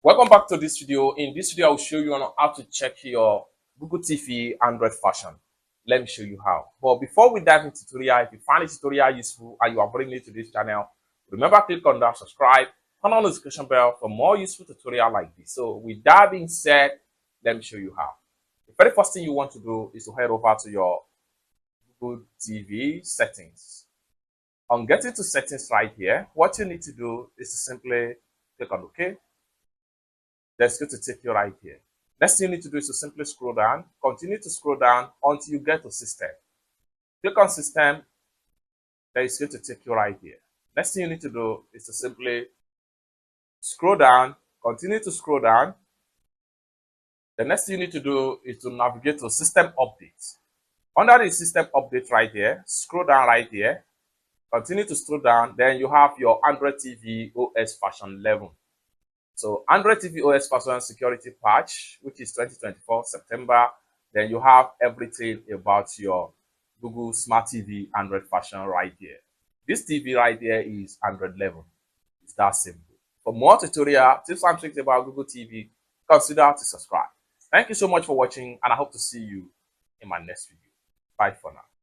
Welcome back to this video. In this video, I will show you on how to check your Google TV Android version. Let me show you how. But before we dive into tutorial, if you find this tutorial useful and you are very new to this channel, remember click on that subscribe, turn on the notification bell for more useful tutorial like this. So with that being said, let me show you how. The very first thing you want to do is to head over to your Google TV settings. On getting to settings right here, what you need to do is to simply click on OK. That's going to take you right here. Next thing you need to do is to simply scroll down. Continue to scroll down until you get to system. Click on system. Then it's going to take you right here. Next thing you need to do is to simply scroll down. Continue to scroll down. The next thing you need to do is to navigate to system update. Under the system update right here, scroll down right here. Continue to scroll down. Then you have your Android TV OS version 11. So Android TV OS version security patch, which is 2024 September. Then you have everything about your Google Smart TV Android version right here. This TV right here is Android 11. It's that simple. For more tutorial tips and tricks about Google TV, consider to subscribe. Thank you so much for watching, and I hope to see you in my next video. Bye for now.